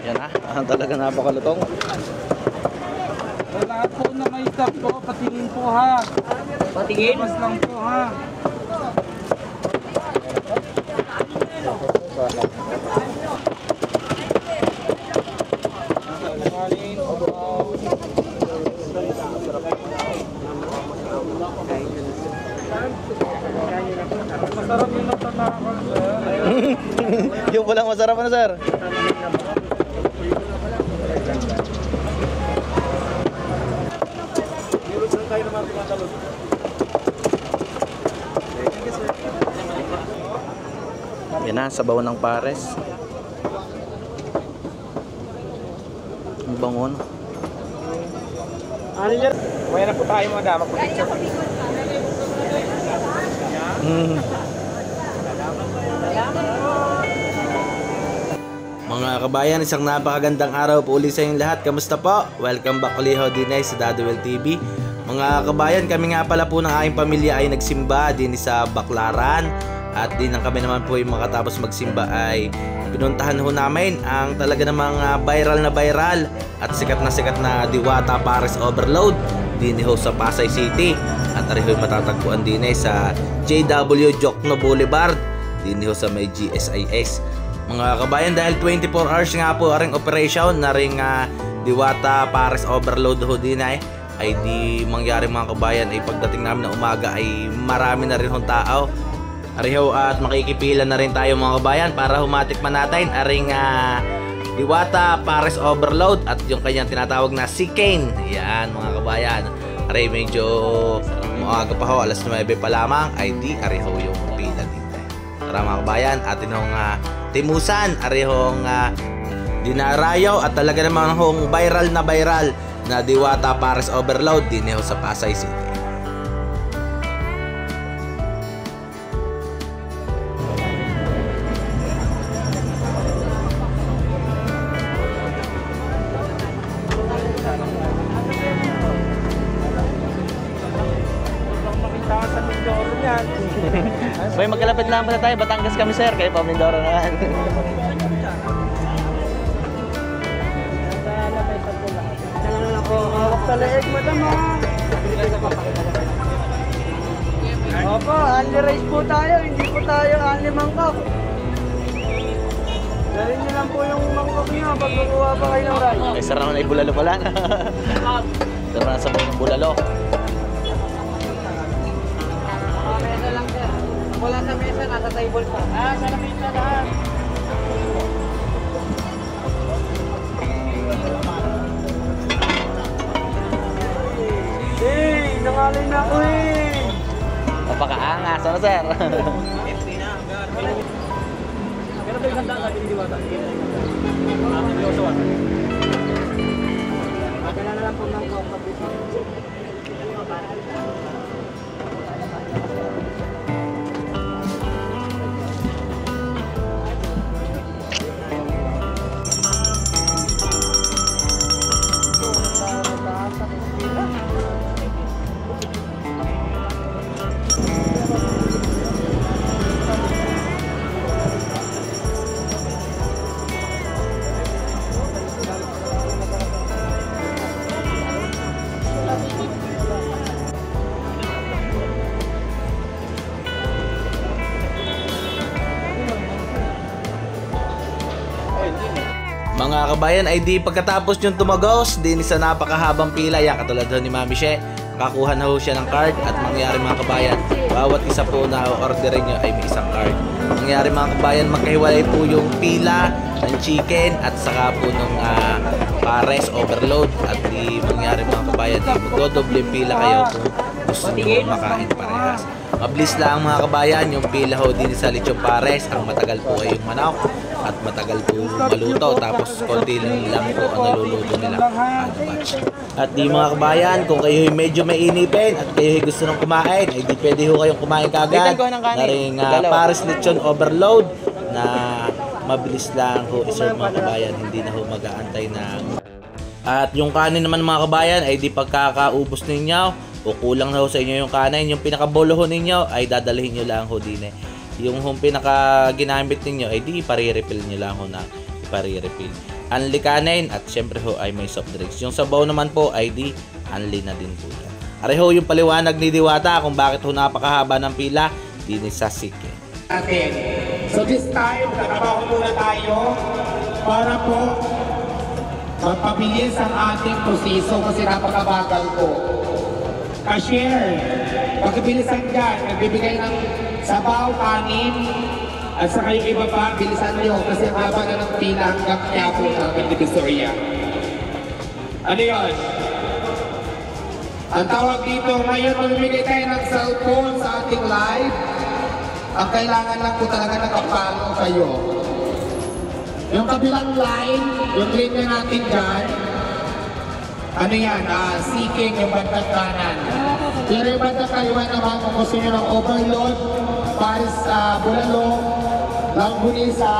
Yan na, talaga napakalutong. Lahat po na may stop po, patingin po ha. Patingin? Mas lang po ha. Masarap yung natanakal, sir. Yung walang masarap na, sir. Yan na, sabaw ng pares. Ang bango na. Ano yan? Kaya na po tayo mga dama po. Mga kabayan, isang napakagandang araw po ulit sa inyong lahat. Kamusta po? Welcome back ulit ho din sa Daddy Well TV. Mga kabayan, kami nga pala po ng aking pamilya ay nagsimba din sa Baclaran. At din ang kami naman po yung makatapos magsimba ay pinuntahan ho namin ang talaga namang viral at sikat na Diwata Pares Overload din ho sa Pasay City. At ariho matatagpuan din sa JW Jokno Boulevard din ho sa may GSIS. Mga kabayan, dahil 24 hours nga po aring operation na ring Diwata Pares Overload ho din ay di mangyari mga kabayan ay pagdating namin ng umaga ay marami na rin hong tao. Ariho at makikipila na rin tayo mga kabayan para humatikman natin aring Diwata Pares Overload at yung kanyang tinatawag na Sikane. Yan mga kabayan. Ari medyo maaga pa ho, alas 9 pa lamang ay di ariho yung pila dito. Tara mga kabayan, atin hong timusan, arihong dinarayaw at talaga namang hong viral na Diwata Pares Overload din ho sa Pasay City. Boy, magkalapit lang pala tayo. Batangas kami, sir. Kayo pa Mindoro naman. Hawak sa leeg, madam ha. Opo, only rice po tayo. Hindi po tayo only mangkok. Dalhin niyo lang po yung mangkok niyo pag kukuha pa kayo ng rice. Ay, sir naman ay bulalo pala. Sir na sa ng bulalo. Mesa lang, sir. Wala sa mesa, nasa table pa. Sa mesa lahat. Hey, nangalay na ako eh. Mapakaangas. Ano, sir? Pero ba yung handa natin yung Diwata? Magkala na lang po ng kapatid. Mga kabayan, ay di pagkatapos yung tumagos din sa napakahabang pila, yan katulad ni Mami She, kakuha na ho siya ng card at mangyari mga kabayan, bawat isa po na orderin nyo ay may isang card. Mangyari mga kabayan, magkahiwalay po yung pila ng chicken at saka po nung Pares Overload at di mangyari mga kabayan, magdodoble pila kayo kung gusto nyo makain parehas. Mabilis lang mga kabayan, yung pila ho din sa Lechon Pares, ang matagal po ay yung manok at matagal po maluto, tapos konti lang po ang naluluto nila. At di mga kabayan, kung kayo medyo mainipin at kayo gusto nang kumain, ay di pwede ho kayong kumain kagad na rin Pares Lechon Overload na mabilis lang ho iserve mga kabayan, hindi na ho mag-aantay ng. At yung kanin naman mga kabayan ay di pagkakaubos ninyo o kulang na ho sa inyo yung kanin, yung pinakabolo ho ninyo ay dadalhin nyo lang ho din Yung pinaka ginamit ninyo ay di pare-refill nyo lang ho na pare-refill. unli kanin at syempre ho ay may soft drinks. Yung sabaw naman po ay di unli na din po yan. Areho yung paliwanag ni Diwata kung bakit ho napakahaba ng pila din sa Chicken. So this time, nakabaho muna tayo para po magpabilis ang ating proseso kasi napakabagal ko. Cashier, pagkabilisan dyan, nagbibigay ng sabaw, kanin, at saka yung iba pa, bilisan nyo kasi ang haba na ng pila hanggang Quiapo ng Divisoria. Ano yun? Ang tawag dito, ngayon mamimigay tayo ng cellphone sa ating live. Ang kailangan lang po talaga nakapalo kayo. Yung kabilang line, yung linya natin dyan, ano yan, seeking yung bandang kanan. Pero yung bandang kaliwa naman, kung gusto nyo ng overload, paris bulalo, langbunisa,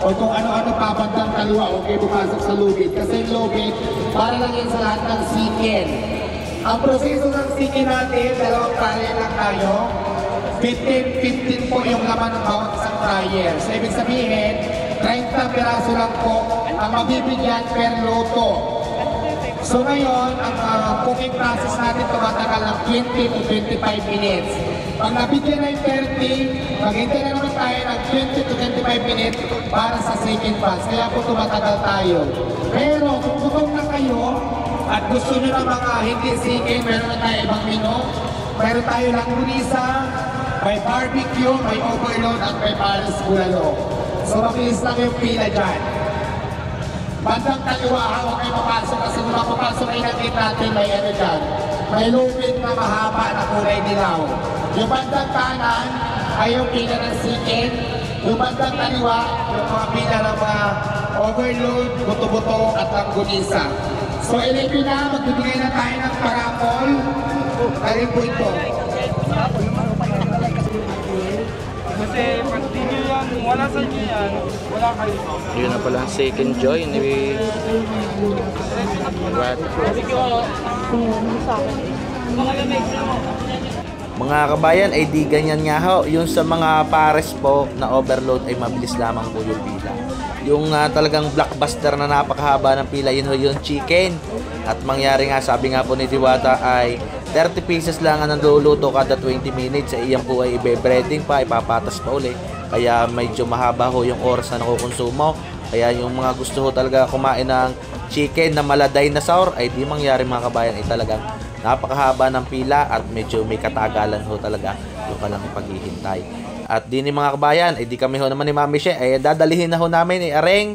o kung ano-ano pa bandang kaliwa, okay, pumasok sa lubid. Kasi yung lubid, para lang yan sa lahat ng seeking. Ang proseso ng seeking natin, dalawang fryer lang tayo. 15 po yung laman ng bawat isang fryer. So, ibig sabihin, 30 piraso lang po ang mabibigyan per loto. So ngayon, ang cooking process natin tumatagal ng 20 to 25 minutes. Pag nabigyan ng 30, maghintay na naman tayo ng 20 to 25 minutes para sa second pass. Kaya po tumatagal tayo. Pero kung gutom na kayo at gusto nyo ng mga hindi second, meron na tayo ibang menu. Meron tayo langunisa, may barbecue, may overload at may paris bulalo. So makilis lang yung pila dyan. Bandang kaliwa, huwag kayo papasok kasi kung mapapasok ay nakita natin may ano dyan. May lubid na mahaba na kulay dilaw. Yung bandang kanan ay yung pila ng chicken. Yung bandang kaliwa, yung mga pila ng mga overload, buto-buto at langgunisa. So ilipin na, magbibigay na tayo ng parapol. Karin po ito. Kasi pag di nyo yan, wala sa inyo yan, wala kayo. Yun na pala ang second joy ni Mga kabayan ay di ganyan nga ho. Yung sa mga pares po na overload ay mabilis lamang po yung pila. Yung talagang blockbuster na napakahaba ng pila, yun ho yung chicken. At mangyari nga, sabi nga po ni Diwata ay 30 pieces lang ang naluluto kada 20 minutes. Iyan po ay ibe-breading pa, ipapatas pa uli. Kaya medyo mahaba ho yung oras na nakukonsumo. Kaya yung mga gusto ho talaga kumain ng chicken na mala dinosaur ay di mangyari mga kabayan ay talagang napakahaba ng pila at medyo may katagalan ho talaga yung kalang paghihintay. At di ni mga kabayan ay di kami ho naman ni Mami She ay dadalihin na ho namin ay areng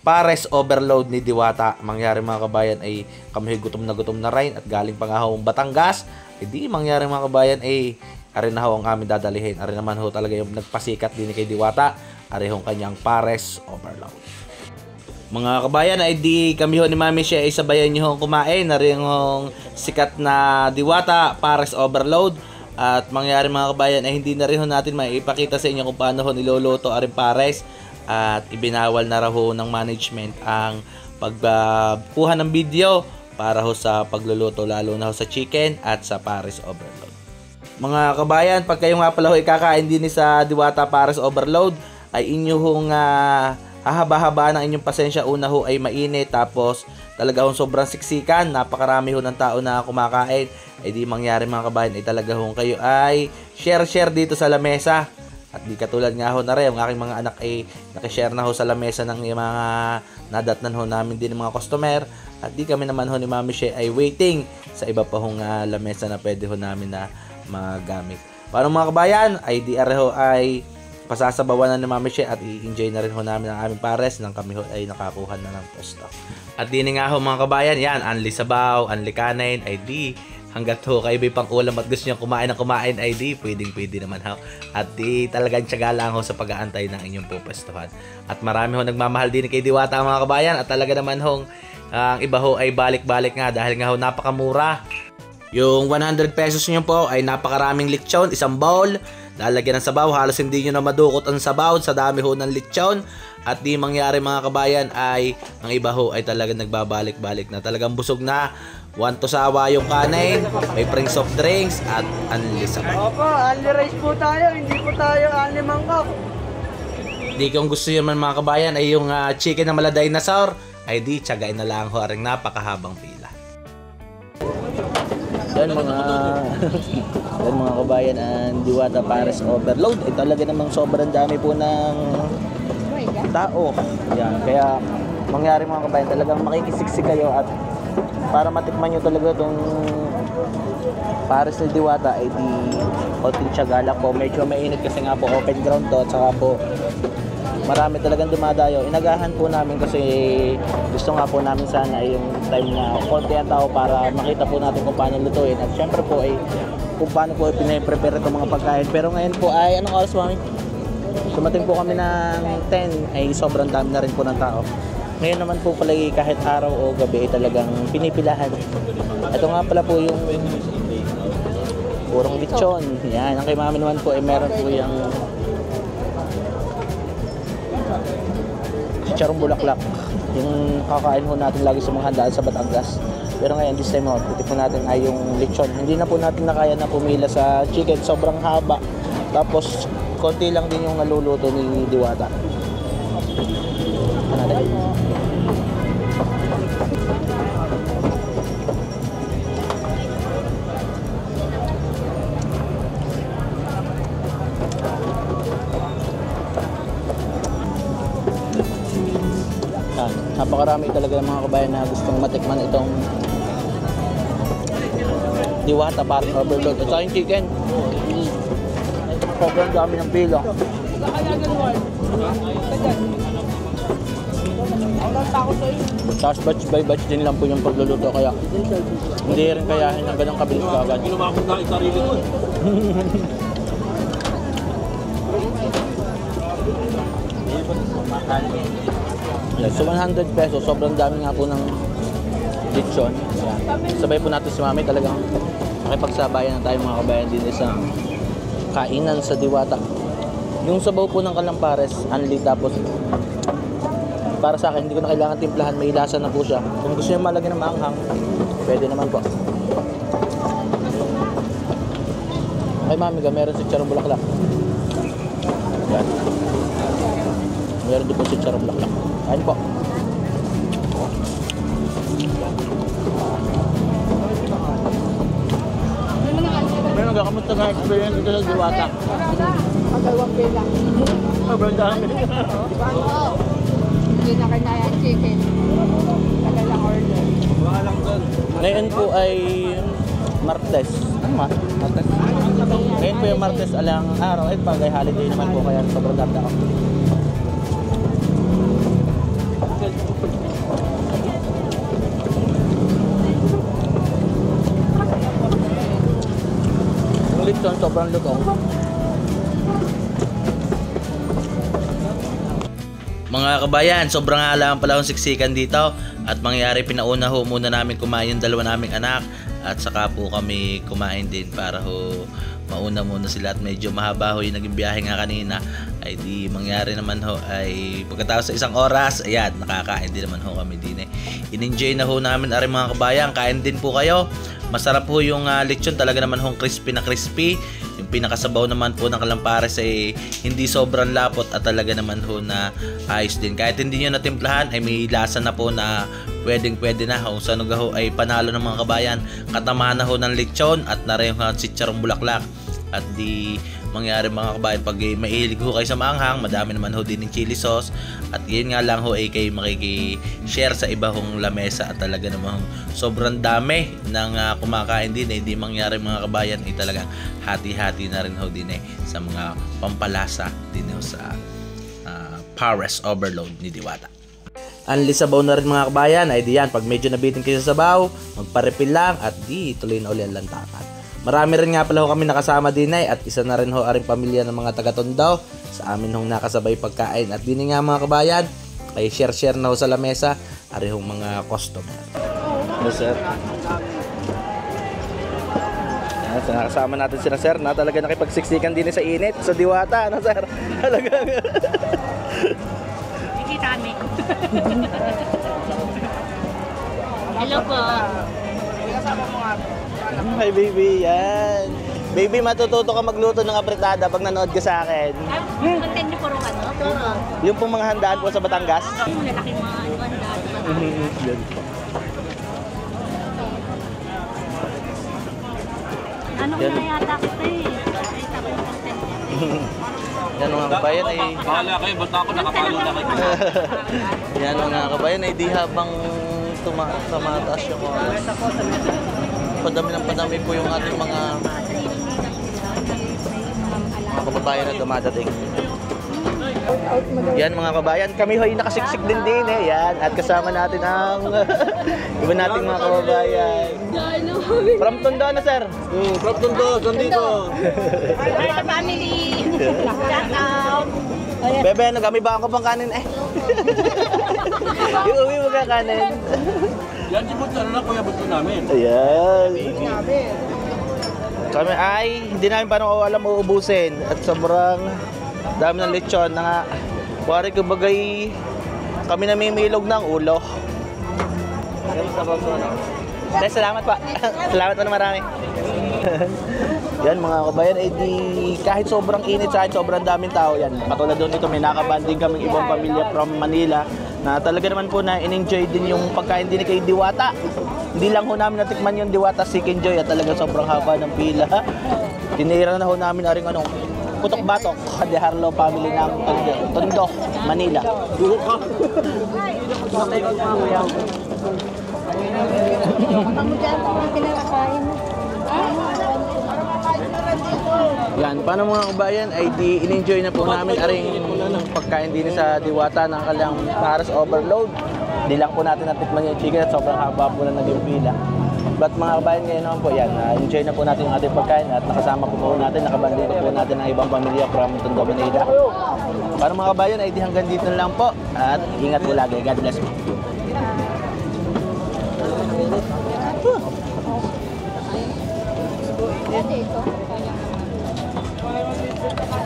pares overload ni Diwata. Mangyari mga kabayan ay kami gutom na rin at galing pa nga ho Batangas. Hindi mangyari mga kabayan ay arin na ho ang aming dadalihin. Arin naman ho talaga yung nagpasikat din kay Diwata. Arin ho kanyang pares overload. Mga kabayan ay di kami ho ni Mami She ay sabayan nyo hong kumain. Arin hong sikat na Diwata pares overload. At mangyari mga kabayan ay hindi na rin ho natin maipakita sa inyo kung paano ho niluluto arin pares. At ibinawal na raw ho ng management ang pagkuha ng video para ho sa pagluluto lalo na ho sa chicken at sa pares overload. Mga kabayan, pag kayo nga pala ho ikakain din sa Diwata pares overload ay inyo hong hahaba-haba ng inyong pasensya. Una ho ay mainit tapos talaga hong sobrang siksikan, napakarami ho ng tao na kumakain. Ay di mangyari mga kabayan ay talaga hong kayo ay share dito sa lamesa. At di katulad nga ho na rin, yung aking mga anak ay nakishare na ho sa lamesa ng mga nadatnan ho namin din ng mga customer. At di kami naman ho ni Mami She ay waiting sa iba pa hong lamesa na pwede ho namin na magamit. Paano mga kabayan, ay di ho ay pasasabawan na ni Mami She at i-enjoy na rin ho namin ang aming pares nang kami ho ay nakakuha na ng posto. At di nga ho mga kabayan, yan, anli sabaw, anli kanin, ay di hanggat ho kayo may pang ulam at gusto nyo kumain ng kumain ay di pwede naman ho. At di talagang tiyaga lang ho sa pag-aantay ng inyong pupwestuhan. At marami ho nagmamahal din kay Diwata mga kabayan. At talaga naman ho ang iba ho ay balik-balik nga dahil nga ho napakamura. Yung 100 pesos nyo po ay napakaraming lechon, isang bowl. Lalagyan ng sabaw, halos hindi nyo na madukot ang sabaw sa dami ho ng lechon. At di mangyari mga kabayan ay ang iba ho ay talagang nagbabalik-balik na. Talagang busog na. 1 to sawa yung kanin, may pring soft drinks at unli sabaw. Opo, unli rice po tayo, hindi po tayo unli mangkok. di kung gusto nyo man mga kabayan ay yung chicken na mala dinosaur, ay di tiyagain na lang ho aring napakahabang pila. Yan mga kabayan, ang Diwata Pares Overload ay talaga namang sobrang dami po ng tao. Yan, kaya mangyari mga kabayan, talagang makikisiksik kayo at para matikman nyo talaga itong Pares ni Diwata ay di konting tiyaga lang po. Medyo mainit kasi nga po open ground to at saka po marami talagang dumadayo. Inagahan po namin kasi gusto nga po namin sana ay yung time na konti ang tao para makita po natin kung paano lutuin. At syempre po ay kung paano po pinaprepare itong mga pagkain. Pero ngayon po ay anong oras mami? Dumating po kami ng 10 ay sobrang dami na rin po ng tao. Ngayon naman po pala kahit araw o gabi ay talagang pinipilahan. Ito nga pala po yung purong lechon. Yan, ang kay mami naman po ay meron po yung chicharong bulaklak. Yung kakain po natin lagi sa mga handaan sa Batangas. Pero ngayon this time titikman natin ay yung lechon. Hindi na po natin nakaya na pumila sa chicken. Sobrang haba. Tapos konti lang din yung naluluto ni Diwata. Napakarami talaga ng mga kabayan na gustong matikman itong Diwata Pares Overload. At saka yung chicken. Sobrang dami ng pila. Tapos batch by batch din lang po yung pagluluto. Kaya hindi rin kayahin ng ganang kabilis kagad. Ginumakot na itarili ko. Yeah, so 100 pesos, sobrang dami nga po ng lechon. Sabay po natin si mami, talagang makipagsabayan na tayo mga kabayan din sa kainan sa Diwata. Yung sabaw po ng Kalampares, unli, tapos para sa akin, hindi ko na kailangan timplahan, may lasa na po siya. Kung gusto nyo malagyan ng maanghang, pwede naman po. Ay mami, meron si chicharong bulaklak. Yan. Meron din po si chicharong bulaklak. Ayun po. Meron ka, kamusta nga experience dito sa Diwata? Magawang pila. Sobrang dami. Hindi na kaya ang chicken. Tagal lang order. Wala lang doon. Ngayon po ay Martes. Ano ma? Martes? Ngayon po yung Martes alang araw. Ay pagay holiday naman po kaya sobrang dami ako. Yung lechon sobrang lutong. Mga kabayan, sobrang halaman pala akong siksikan dito at mangyari pinauna ho muna namin kumain yung dalawa naming anak at saka po kami kumain din para ho mauna muna sila at medyo mahaba ho yung naging biyahe nga kanina ay di mangyari naman ho ay pagkatapos sa isang oras, ayan, nakakain din naman ho kami din eh. In-enjoy na ho namin ari mga kabayan, kain din po kayo. Masarap ho yung lechon, talaga naman ho crispy na crispy. Yung pinakasabaw naman po ng Kalampares ay hindi sobrang lapot at talaga naman ho na ayos din. Kahit hindi nyo natimplahan ay may lasa na po na pwede na ho. Sa ho ay panalo ng mga kabayan. Katamahan na ho ng lechon at nareho nga si chicharong bulaklak. At di mangyari mga kabayan pag mahilig ho kayo sa maanghang, madami naman ho din ng chili sauce. At yun nga lang ho ay kayo makiki-share sa iba hong lamesa at talaga namang sobrang dami ng kumakain din eh. Di mangyari mga kabayan ay talagang hati-hati na rin ho din eh sa mga pampalasa din ho sa Pares Overload ni Diwata. Anli sabaw na rin mga kabayan ay diyan pag medyo nabitin kayo sa sabaw, magpa-refill lang at di tuloy na uli ang lantakan. Marami rin nga pala ho kami nakasama din ay at isa na rin ho aring pamilya ng mga taga-Tondo sa amin hong nakasabay pagkain at din nga mga kabayan ay share na ho sa lamesa ari hong mga customer. Hello sir. Nakasama natin sila sir na talaga nakipagsiksikan din sa init sa Diwata, ano sir? Talagang Hindi kami. Hello po. hi baby, yan. Baby, matututo ka magluto ng apritada pag nanood ka sa akin. Content niyo puro ano? Yung pong mga handaan po sa Batangas. Malaki mga handaan. Ano Yan. na yata kita eh. Nakita ko yung content niya. Yan mga kabayan ay... Bahala kayo, ba't ako nakapalo na kayo? Yan mga kabayan ay di habang tumataas yung oras. Padami po yung ating mga kababayan na dumadating. Yan mga kabayan, kami hoy nakasiksik din eh. Yan, at kasama natin ang iba nating mga kababayan. From Tondo na sir. From Tondo, Sandito. Hi sa family! Shout out! Bebe, nagami ba ako pang kanin eh? Iuwi mo ka kanin. Yan si Butch, ano na kuya Butch namin? Ayan. Kami ay hindi namin paano alam uubusin at sobrang dami ng lechon na nga. Wari ko bagay kami namimilog ng ulo. Salamat pa. Salamat pa na marami. Yan mga kabayan, eh di kahit sobrang init sa akin, sobrang daming tao yan. Katulad doon dito, may nakabanding kaming ibang pamilya from Manila na talaga naman po na in-enjoy din yung pagkain din kay Diwata. Hindi lang ho namin natikman yung Diwata Chicken Joy at talaga sobrang haba ng pila. Tinira na ho namin aring anong Putok Batok, De Harlo family ng Tondo, Manila. Yan, paano mga kabayan ay di in-enjoy na po namin aring pagkain din sa Diwata ng kanyang Paris Overload. Hindi lang po natin natikman yung chicken at sobrang haba po na naging pila. But mga kabayan ngayon naman po yan, enjoy na po natin yung ating pagkain at nakasama po natin, nakabanding po natin ang ibang pamilya from Tondo, Manila. Paano mga kabayan ay di hanggang dito na lang po at ingat po lagi. God bless po.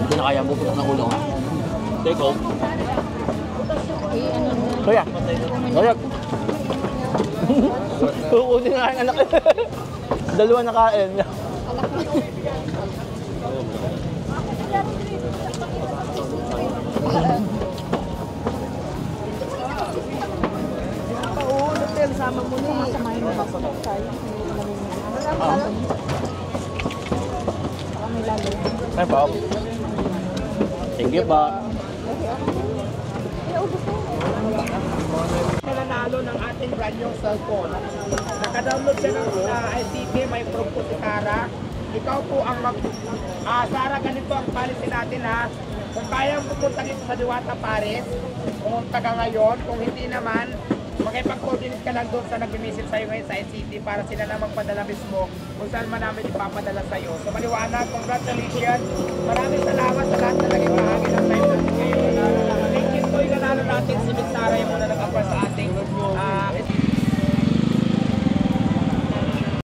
Hindi na kaya buputok ng ulo. Take home. Kuya. Kuya. Kukunin nga ang anak. Dalawa na kain. Sama mo na masamahin mo ba tayo? Ay po. Thank you po. Nanalo ng ating brand new cellphone. Naka-download siya ng ICT, may proof po si Tara. Ikaw po ang Sara, ganito ang policy natin ha. Kung kaya mo pupunta dito sa Diwata Paris, pumunta ka ngayon. Kung hindi naman, makipag-coordinate ka lang doon sa nag-visit sa'yo ngayon sa ICT para sila na magpadala mismo kung saan man namin ipapadala sa'yo. So maliwanag, congratulations. Maraming salamat sa lahat na naging bahagi ng time natin ngayon. Thank you po yung nanalo natin si Miss Sara yung muna